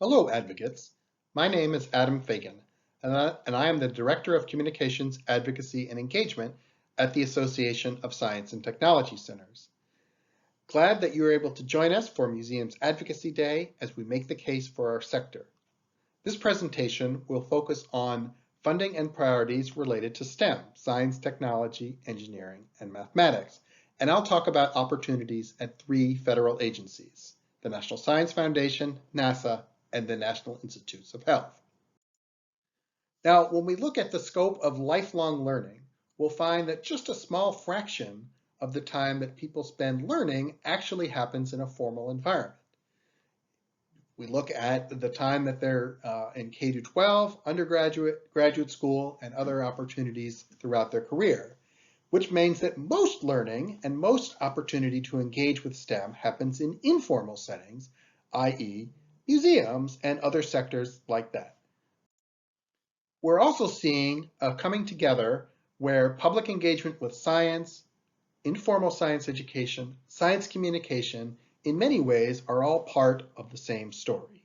Hello, advocates. My name is Adam Fagen, and I am the Director of Communications, Advocacy, and Engagement at the Association of Science and Technology Centers. Glad that you are able to join us for Museums Advocacy Day as we make the case for our sector. This presentation will focus on funding and priorities related to STEM, science, technology, engineering, and mathematics. And I'll talk about opportunities at 3 federal agencies: the National Science Foundation, NASA, and the National Institutes of Health. Now, when we look at the scope of lifelong learning, we'll find that just a small fraction of the time that people spend learning actually happens in a formal environment. We look at the time that they're in K-12, undergraduate, graduate school, and other opportunities throughout their career, which means that most learning and most opportunity to engage with STEM happens in informal settings, i.e., museums and other sectors like that. We're also seeing a coming together where public engagement with science, informal science education, science communication, in many ways are all part of the same story.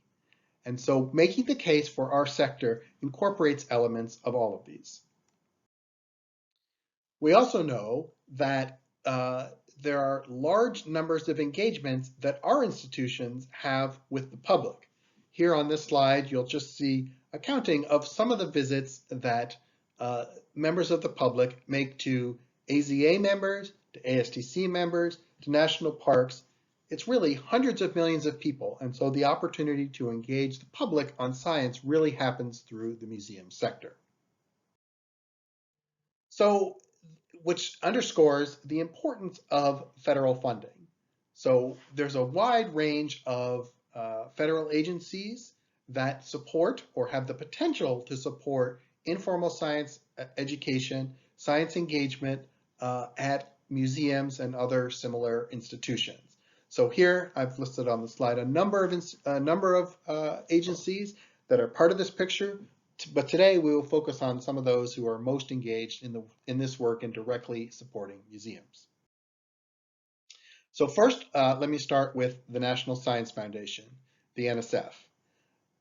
And so making the case for our sector incorporates elements of all of these. We also know that there are large numbers of engagements that our institutions have with the public. Here on this slide, you'll just see a counting of some of the visits that members of the public make to AZA members, to ASTC members, to national parks. It's really hundreds of millions of people, and so the opportunity to engage the public on science really happens through the museum sector. So, which underscores the importance of federal funding. So there's a wide range of federal agencies that support or have the potential to support informal science education, science engagement at museums and other similar institutions. So here I've listed on the slide a number of agencies that are part of this picture, but today we will focus on some of those who are most engaged in this work and directly supporting museums. So first, let me start with the National Science Foundation, the NSF.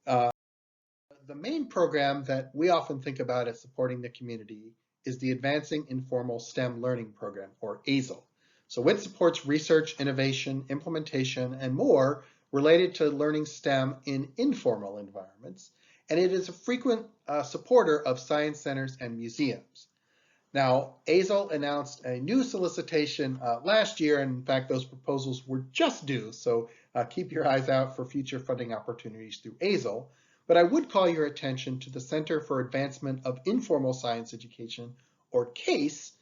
The main program that we often think about as supporting the community is the Advancing Informal STEM Learning Program, or ASIL. So it supports research, innovation, implementation, and more related to learning STEM in informal environments, and it is a frequent supporter of science centers and museums. Now, ASIL announced a new solicitation last year, and in fact, those proposals were just due, so keep your eyes out for future funding opportunities through ASIL. But I would call your attention to the Center for Advancement of Informal Science Education, or CASE,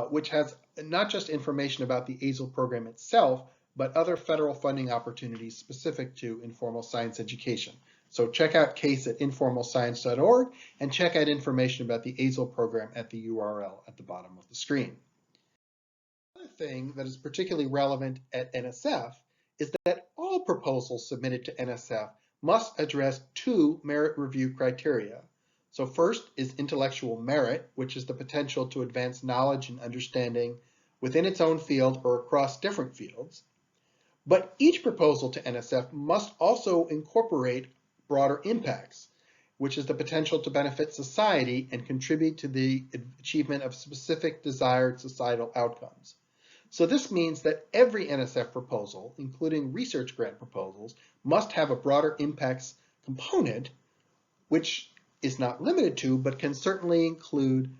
which has not just information about the ASIL program itself, but other federal funding opportunities specific to informal science education. So check out CASE at informalscience.org and check out information about the ASIL program at the URL at the bottom of the screen. Another thing that is particularly relevant at NSF is that all proposals submitted to NSF must address 2 merit review criteria. So first is intellectual merit, which is the potential to advance knowledge and understanding within its own field or across different fields. But each proposal to NSF must also incorporate broader impacts, which is the potential to benefit society and contribute to the achievement of specific desired societal outcomes. So this means that every NSF proposal, including research grant proposals, must have a broader impacts component, which is not limited to, but can certainly include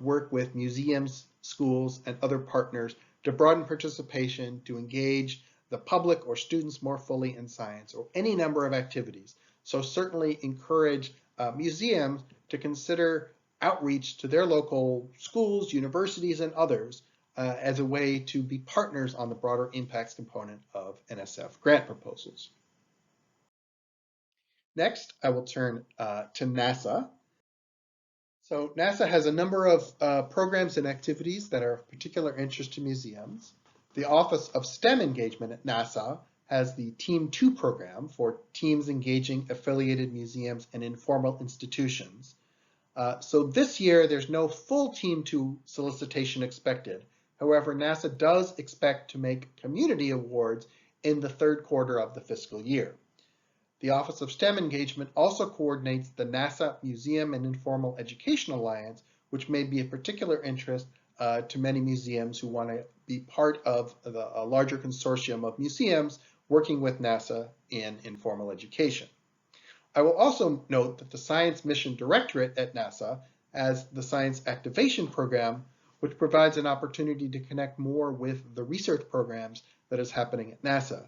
work with museums, schools, and other partners to broaden participation, to engage the public or students more fully in science, or any number of activities. So certainly encourage museums to consider outreach to their local schools, universities, and others as a way to be partners on the broader impacts component of NSF grant proposals. Next, I will turn to NASA. So NASA has a number of programs and activities that are of particular interest to museums. The Office of STEM Engagement at NASA has the Team 2 program for teams engaging affiliated museums and informal institutions. So this year, there's no full Team 2 solicitation expected. However, NASA does expect to make community awards in the 3rd quarter of the fiscal year. the Office of STEM Engagement also coordinates the NASA Museum and Informal Education Alliance, which may be of particular interest to many museums who want to be part of a larger consortium of museums working with NASA in informal education. I will also note that the Science Mission Directorate at NASA has the Science Activation Program, which provides an opportunity to connect more with the research programs that is happening at NASA.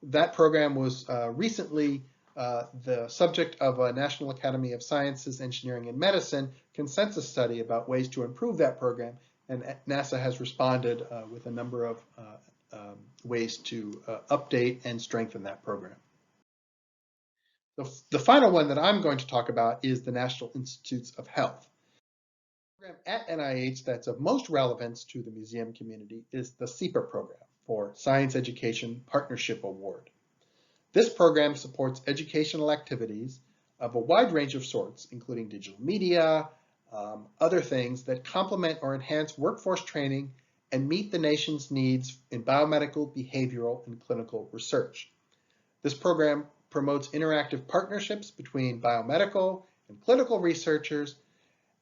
That program was recently the subject of a National Academy of Sciences, Engineering, and Medicine consensus study about ways to improve that program, and NASA has responded with a number of ways to update and strengthen that program. The final one that I'm going to talk about is the National Institutes of Health. The program at NIH that's of most relevance to the museum community is the SEPA program, for Science Education Partnership Award. This program supports educational activities of a wide range of sorts, including digital media, other things that complement or enhance workforce training and meet the nation's needs in biomedical, behavioral, and clinical research. This program promotes interactive partnerships between biomedical and clinical researchers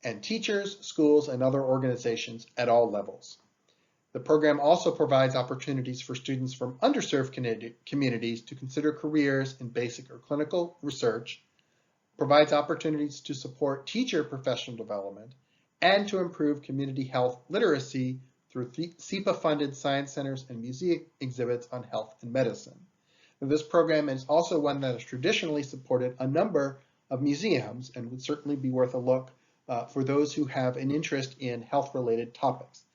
and teachers, schools, and other organizations at all levels. The program also provides opportunities for students from underserved communities to consider careers in basic or clinical research, provides opportunities to support teacher professional development, and to improve community health literacy through SEPA-funded science centers and museum exhibits on health and medicine. And this program is also one that has traditionally supported a number of museums and would certainly be worth a look for those who have an interest in health-related topics.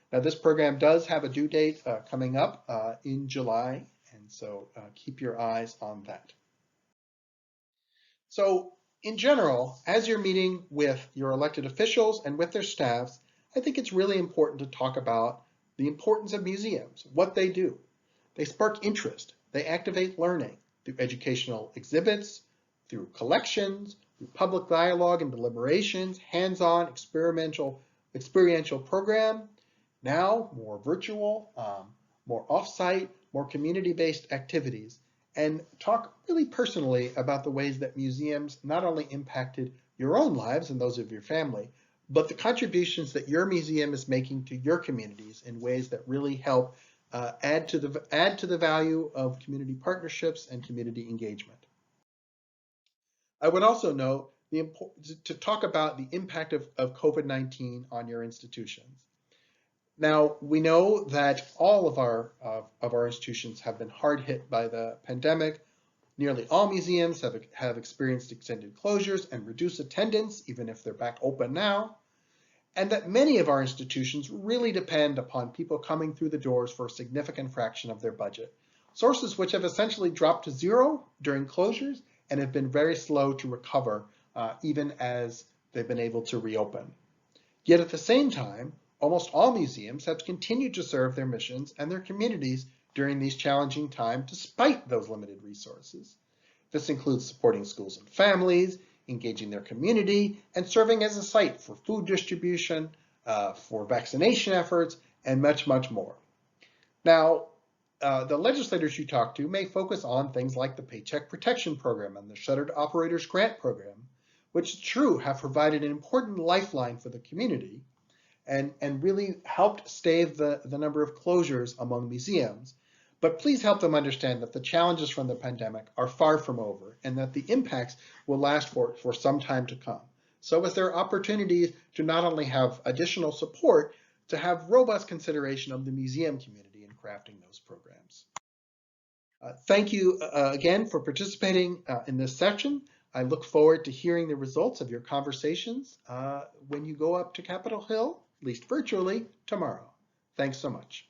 Now, this program does have a due date coming up in July, and so keep your eyes on that. So, in general, as you're meeting with your elected officials and with their staffs, I think it's really important to talk about the importance of museums, what they do. They spark interest. They activate learning through educational exhibits, through collections, through public dialogue and deliberations, hands-on experiential program, now more virtual, more off-site, more community-based activities, and talk really personally about the ways that museums not only impacted your own lives and those of your family, but the contributions that your museum is making to your communities in ways that really help add to the value of community partnerships and community engagement. I would also note to talk about the impact of COVID-19 on your institutions. Now, we know that all of our institutions have been hard hit by the pandemic. Nearly all museums have experienced extended closures and reduced attendance, even if they're back open now, and that many of our institutions really depend upon people coming through the doors for a significant fraction of their budget. Sources which have essentially dropped to zero during closures and have been very slow to recover even as they've been able to reopen. Yet at the same time, almost all museums have continued to serve their missions and their communities during these challenging times despite those limited resources. This includes supporting schools and families, engaging their community, and serving as a site for food distribution, for vaccination efforts, and much, much more. Now, the legislators you talk to may focus on things like the Paycheck Protection Program and the Shuttered Operators Grant Program, which true have provided an important lifeline for the community and really helped stave the number of closures among museums. But please help them understand that the challenges from the pandemic are far from over and that the impacts will last for some time to come. So as there are opportunities to not only have additional support, to have robust consideration of the museum community in crafting those programs. Thank you again for participating in this session. I look forward to hearing the results of your conversations when you go up to Capitol Hill, at least virtually, tomorrow. Thanks so much.